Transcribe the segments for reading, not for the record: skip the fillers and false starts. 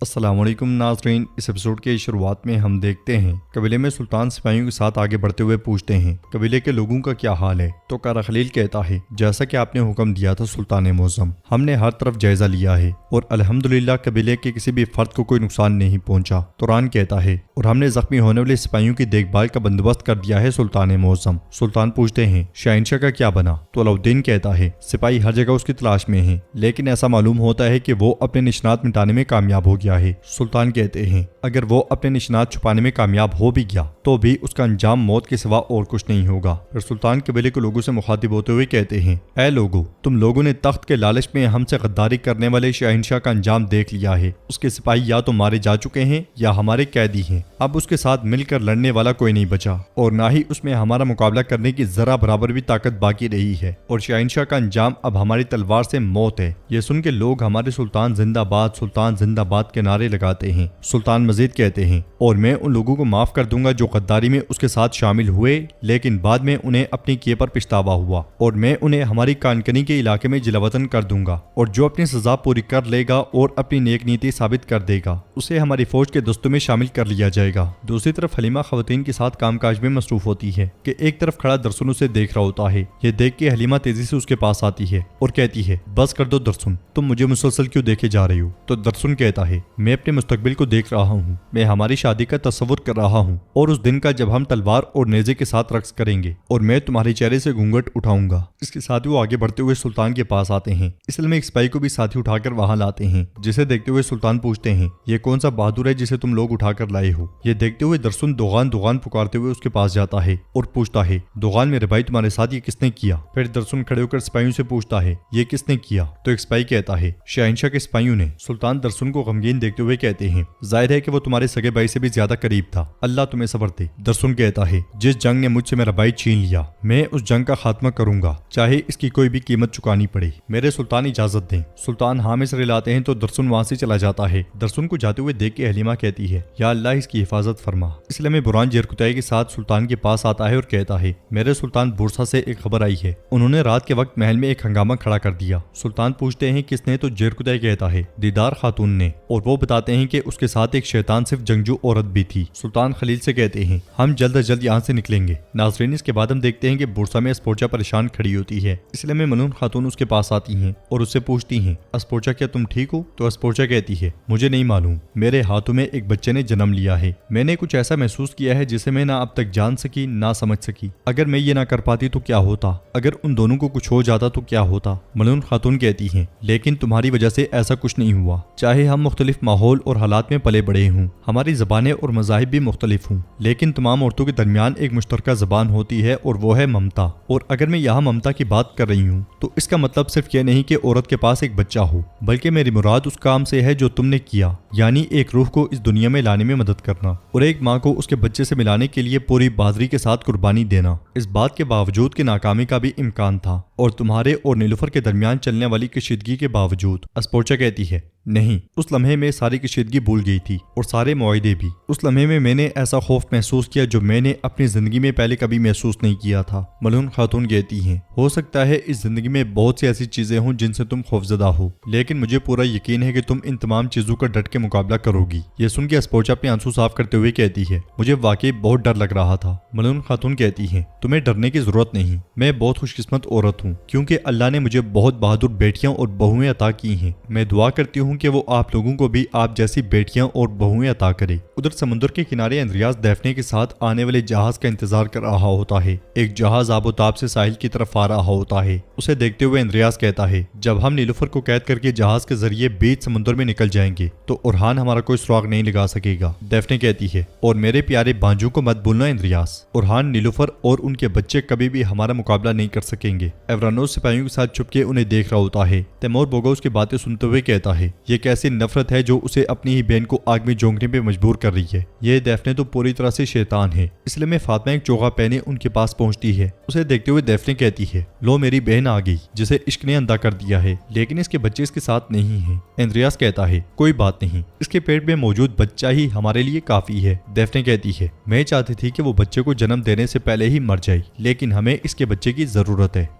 السلام علیکم ناظرین، اس ایپیسوڈ کے شروعات میں ہم دیکھتے ہیں قبیلے میں سلطان سپاہیوں کے ساتھ آگے بڑھتے ہوئے پوچھتے ہیں قبیلے کے لوگوں کا کیا حال ہے، تو کارا خلیل کہتا ہے جیسا کہ آپ نے حکم دیا تھا سلطان معظم، ہم نے ہر طرف جائزہ لیا ہے اور الحمدللہ قبیلے کے کسی بھی فرد کو کوئی نقصان نہیں پہنچا۔ توران کہتا ہے اور ہم نے زخمی ہونے والے سپاہیوں کی دیکھ بھال کا بندوبست کر دیا ہے سلطان معظم۔ سلطان پوچھتے ہیں شہنشاہ کا کیا بنا، تو علاؤالدین کہتا ہے سپاہی ہر جگہ اس کی تلاش میں ہیں، لیکن ایسا معلوم ہوتا ہے کہ وہ اپنے نشانات مٹانے میں کامیاب ہو گیا ہے۔ سلطان کہتے ہیں اگر وہ اپنے نشانات چھپانے میں کامیاب ہو بھی گیا تو بھی اس کا انجام موت کے سوا اور کچھ نہیں ہوگا۔ پھر سلطان قبیلے کے لوگوں سے مخاطب ہوتے ہوئے کہتے ہیں اے لوگو، تم لوگوں نے تخت کے لالچ میں ہم سے غداری کرنے والے شہنشاہ کا انجام دیکھ لیا ہے۔ اس کے سپاہی یا تو مارے جا چکے ہیں یا ہمارے قیدی ہیں، اب اس کے ساتھ مل کر لڑنے والا کوئی نہیں بچا اور نہ ہی اس میں ہمارا مقابلہ کرنے کی ذرا برابر بھی طاقت باقی رہی ہے، اور شہنشاہ کا انجام اب ہماری تلوار سے موت ہے۔ یہ سن کے لوگ ہمارے سلطان زندہ باد کے نعرے لگاتے ہیں۔ سلطان مزید کہتے ہیں اور میں ان لوگوں کو معاف کر دوں گا جو غداری میں اس کے ساتھ شامل ہوئے لیکن بعد میں انہیں اپنے کیے پر پچھتاوا ہوا، اور میں انہیں ہماری کانکنی کے علاقے میں جلاوطن کر دوں گا، اور جو اپنی سزا پوری کر لے گا اور اپنی نیک نیتی ثابت کر دے گا اسے ہماری فوج کے دستوں میں شامل کر لیا جائے گا۔ دوسری طرف حلیمہ خواتین کے ساتھ کام کاج میں مصروف ہوتی ہے کہ ایک طرف کھڑا درسن اسے دیکھ رہا ہوتا ہے۔ یہ دیکھ کے حلیمہ تیزی سے اس کے پاس آتی ہے اور کہتی ہے بس کر دو درسن، تم مجھے مسلسل کیوں دیکھے جا رہی ہو؟ تو درسن کہتا ہے میں اپنے مستقبل کو دیکھ رہا ہوں، میں ہماری شادی کا تصور کر رہا ہوں اور اس دن کا جب ہم تلوار اور نیزے کے ساتھ رقص کریں گے اور میں تمہارے چہرے سے گھونگھٹ اٹھاؤں گا۔ اس کے ساتھ وہ آگے بڑھتے ہوئے سلطان کے پاس آتے ہیں، اس لیے میں ایک سپاہی کو بھی ساتھی اٹھا کر وہاں لاتے ہیں، جسے دیکھتے ہوئے سلطان پوچھتے ہیں یہ کون سا بہادر ہے جسے تم لوگ اٹھا کر لائے ہو؟ یہ دیکھتے ہوئے درسن دوغان دوغان پکارتے ہوئے اس کے پاس جاتا ہے اور پوچھتا ہے دوغان میرے بھائی تمہارے ساتھ یہ کس نے کیا؟ پھر درسن کھڑے ہو کر سپاہیوں سے پوچھتا ہے یہ کس نے کیا؟ تو ایک سپاہی کہتا ہے شہنشاہ کے سپاہیوں نے۔ سلطان درسن کو غمگین دیکھتے ہوئے کہتے ہیں ظاہر ہے کہ وہ تمہارے سگے بھائی سے بھی زیادہ قریب تھا، اللہ تمہیں صبر دے۔ درسن کہتا ہے جس جنگ نے مجھ سے میرا بھائی چھین لیا میں اس جنگ کا خاتمہ کروں گا، چاہے اس کی کوئی بھی قیمت چکانی پڑے، میرے سلطان اجازت دیں۔ سلطان ہاں میں سر ہلاتے ہیں تو درسن وہاں سے چلا جاتا ہے۔ درسن کو جاتے ہوئے دیکھ کے حلیمہ کہتی ہے یا اللہ اس کی حفاظت فرما۔ اس لیے میں بران جیرکتائی کے ساتھ سلطان کے پاس آتا ہے اور کہتا ہے میرے سلطان بورسا سے ایک خبر آئی ہے، انہوں نے رات کے وقت محل میں ایک ہنگامہ کھڑا کر دیا۔ سلطان پوچھتے ہیں کس نے؟ تو جیرکتائی کہتا ہے دیدار خاتون نے، اور وہ بتاتے ہیں کہ اس کے ساتھ ایک شیطان صرف جنگجو عورت بھی تھی۔ سلطان خلیل سے کہتے ہیں ہم جلد از جلد یہاں سے نکلیں گے۔ ناظرین اس کے بعد ہم دیکھتے ہیں کہ بورسا میں اسپوچا پریشان کھڑی ہوتی ہے، اس لیے میں منون خاتون اس کے پاس آتی ہیں اور اس سے پوچھتی ہیں اسپوچا کیا تم ٹھیک ہو؟ تو اسپوچا کہتی ہے مجھے نہیں معلوم، میرے ہاتھوں میں ایک بچے نے جنم لیا ہے، میں نے کچھ ایسا محسوس کیا ہے جسے میں نہ اب تک جان سکی نہ سمجھ سکی، اگر میں یہ نہ کر پاتی تو کیا ہوتا، اگر ان دونوں کو کچھ ہو جاتا تو کیا ہوتا؟ منون خاتون کہتی ہیں لیکن تمہاری وجہ سے ایسا کچھ نہیں ہوا، چاہے ہم مختلف ماحول اور حالات میں پلے بڑے ہوں، ہماری زبانیں اور مذاہب بھی مختلف ہوں، لیکن تمام عورتوں کے درمیان ایک مشترکہ زبان ہوتی ہے اور وہ ہے ممتا، اور اگر میں یہاں ممتا کی بات کر رہی ہوں تو اس کا مطلب صرف یہ نہیں کہ عورت کے پاس ایک بچہ ہو، بلکہ میری مراد اس کام سے ہے جو تم نے کیا، یعنی ایک روح کو اس دنیا میں لانے میں مدد کرنا اور ایک ماں کو اس کے بچے سے ملانے کے لیے پوری بہادری کے ساتھ قربانی دینا۔ اس بات کے باوجود کہ ناکامی کا بھی امکان تھا اور تمہارے اور نیلوفر کے درمیان چلنے والی کشیدگی کے باوجود۔ اسپوچا کہتی ہے نہیں، اس لمحے میں ساری کشیدگی بھول گئی تھی اور سارے معاہدے بھی۔ اس لمحے میں نے ایسا خوف محسوس کیا جو میں نے اپنی زندگی میں پہلے کبھی محسوس نہیں کیا تھا۔ ملون خاتون کہتی ہیں ہو سکتا ہے اس زندگی میں بہت سی ایسی چیزیں ہوں جن سے تم خوفزدہ ہو، لیکن مجھے پورا یقین ہے کہ تم ان تمام چیزوں کا ڈٹ کے مقابلہ کرو گی۔ یہ سن کے اسپوچا اپنے آنسو صاف کرتے ہوئے کہتی ہے مجھے واقعی بہت ڈر لگ رہا تھا۔ ملون خاتون کہتی ہیں تمہیں ڈرنے کی ضرورت نہیں، میں بہت خوش قسمت عورت ہوں کیونکہ اللہ نے مجھے بہت بہادر بیٹیاں اور بہویں عطا کی ہیں۔ میں دعا کرتی ہوں کہ وہ آپ لوگوں کو بھی آپ جیسی بیٹیاں اور بہویں عطا کرے۔ ادھر سمندر کے کنارے اندریاس دیفنے کے ساتھ آنے والے جہاز کا انتظار کر رہا ہوتا ہے۔ ایک جہاز آب و تاب سے ساحل کی طرف آ رہا ہوتا ہے۔ اسے دیکھتے ہوئے اندریاس کہتا ہے جب ہم نیلوفر کو قید کر کے جہاز کے ذریعے بیچ سمندر میں نکل جائیں گے تو اورحان ہمارا کوئی سراغ نہیں لگا سکے گا۔ دیفنے کہتی ہے اور میرے پیارے بانجوں کو مت بھولنا اندریاس، اورحان، نیلوفر اور ان کے بچے کبھی بھی ہمارا مقابلہ نہیں کر سکیں گے۔ ایورانوس سپاہیوں کے ساتھ چھپ کے انہیں دیکھ رہا ہوتا ہے۔ تیمور بوگا اس کی باتیں سنتے ہوئے کہتا ہے یہ کیسی نفرت ہے جو اسے اپنی ہی بہن کو آگ میں جھونکنے پہ مجبور کر رہی ہے، یہ دیفنے تو پوری طرح سے شیطان ہے۔ اس لیے میں فاطمہ ایک چوغا پہنے ان کے پاس پہنچتی ہے۔ اسے دیکھتے ہوئے دیفنے کہتی ہے لو میری بہن آ گئی جسے عشق نے اندھا کر دیا ہے، لیکن اس کے بچے اس کے ساتھ نہیں ہیں۔ اندریاس کہتا ہے کوئی بات نہیں، اس کے پیٹ میں موجود بچہ ہی ہمارے لیے کافی ہے۔ دیفنے کہتی ہے میں چاہتی تھی کہ وہ بچے کو جنم دینے سے پہلے ہی مر جائے، لیکن ہمیں اس کے بچے کی ضرورت ہے۔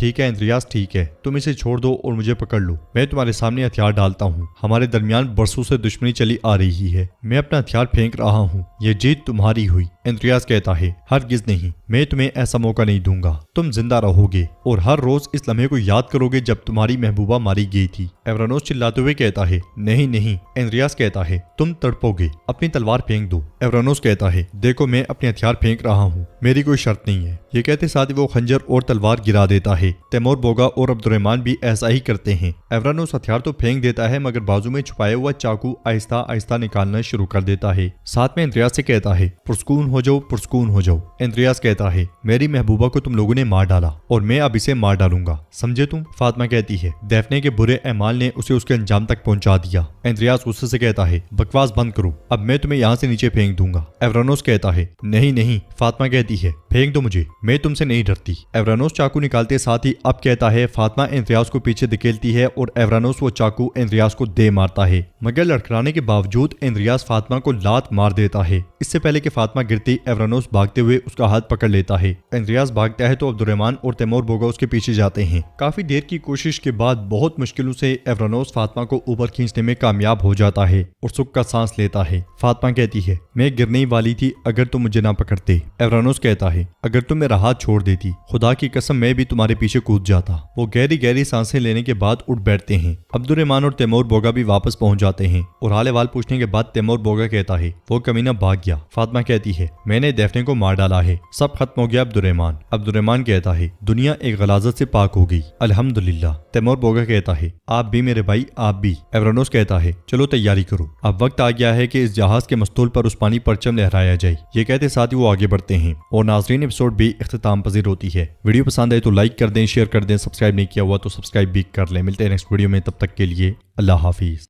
ٹھیک ہے اندریاس ٹھیک ہے، تم اسے چھوڑ دو اور مجھے پکڑ لو، میں تمہارے سامنے ہتھیار ڈالتا ہوں، ہمارے درمیان برسوں سے دشمنی چلی آ رہی ہے، میں اپنا ہتھیار پھینک رہا ہوں، یہ جیت تمہاری ہوئی۔ اندریاس کہتا ہے ہرگز نہیں، میں تمہیں ایسا موقع نہیں دوں گا، تم زندہ رہو گے اور ہر روز اس لمحے کو یاد کرو گے جب تمہاری محبوبہ ماری گئی تھی۔ ایورانوس چلاتے ہوئے کہتا ہے نہیں نہیں۔ اندریاس کہتا ہے تم تڑپو گے، اپنی تلوار پھینک دو۔ ایورانوس کہتا ہے دیکھو میں اپنے ہتھیار پھینک رہا ہوں، میری کوئی شرط نہیں ہے۔ یہ کہتے ساتھ ہی وہ خنجر اور تلوار گرا دیتا ہے۔ تیمور بوگا اور عبد الرحمن بھی ایسا ہی کرتے ہیں۔ ایورانوس ہتھیار تو پھینک دیتا ہے مگر بازو میں چھپایا ہوا چاقو آہستہ آہستہ نکالنا شروع کر دیتا ہے۔ ساتھ میں اندریاس سے کہتا ہے پرسکون ہو جاؤ، پرسکون ہو جاؤ۔ اندریاس کہتا ہے میری محبوبہ کو تم لوگوں نے مار ڈالا اور میں اب اسے مار ڈالوں گا، سمجھے تم؟ فاطمہ کہتی ہے دیفنے کے برے اعمال نے اسے اس کے انجام تک پہنچا دیا۔ اندریاس غصے سے کہتا ہے بکواس بند کرو، اب میں تمہیں یہاں سے نیچے پھینک دوں گا۔ ایورانوس کہتا ہے نہیں نہیں۔ فاطمہ کہتی ہے پھینک دو مجھے، میں تم سے نہیں ڈرتی۔ ایورانوس چاقو نکالتے ساتھ ہی اب کہتا ہے فاطمہ اندریاس کو پیچھے دھکیلتی ہے اور ایورانوس وہ چاقو اندریاس کو دے مارتا ہے، مگر لڑکھڑانے کے باوجود اندریاس فاطمہ کو لات مار دیتا ہے۔ اس سے پہلے کہ فاطمہ گرتی ایورانوس بھاگتے ہوئے اس کا ہاتھ پکڑ لیتا ہے۔ اندریاس بھاگتا ہے تو عبد الرحمن اور تیمور بوگا اس کے پیچھے جاتے ہیں۔ کافی دیر کی کوشش کے بعد بہت مشکلوں سے ایورانوس فاطمہ کو اوپر کھینچنے میں کامیاب ہو جاتا ہے اور سکھ کا سانس لیتا ہے۔ فاطمہ کہتی ہے میں گرنے والی تھی اگر تم مجھے نہ پکڑتے۔ ایورانوس کہتا ہے اگر تم میرا ہاتھ چھوڑ دیتی خدا کی قسم میں بھی تمہارے پیچھے کود جاتا۔ وہ گہری گہری سانسیں لینے کے بعد اٹھ بیٹھتے ہیں۔ عبد الرحمن اور تیمور بوگا بھی واپس پہنچ جاتے ہیں اور حال احوال پوچھنے کے بعد تیمور بوگا کہتا ہے وہ کمینہ بھاگ گیا۔ فاطمہ کہتی ہے میں نے دیفنے کو مار ڈالا ہے، سب ختم ہو گیا۔ عبد الرحمن کہتا ہے دنیا ایک غلاظت سے پاک ہو گئی الحمدللہ۔ تیمور بوگا کہتا ہے آپ بھی میرے بھائی، آپ بھی۔ ایورانوس کہتا ہے چلو تیاری کرو، اب وقت آ گیا ہے کہ اس جہاز کے مستول پر عثمانی پرچم لہرایا جائے۔ یہ کہتے ساتھ ہی وہ آگے بڑھتے ہیں اور ناظرین ایپیسوڈ بھی اختتام پذیر ہوتی ہے۔ ویڈیو پسند آئے تو لائک کر دیں، شیئر کر دیں، سبسکرائب نہیں کیا ہوا تو سبسکرائب بھی کر لیں۔ ملتے ہیں نیکسٹ ویڈیو میں، تب تک کے لیے اللہ حافظ۔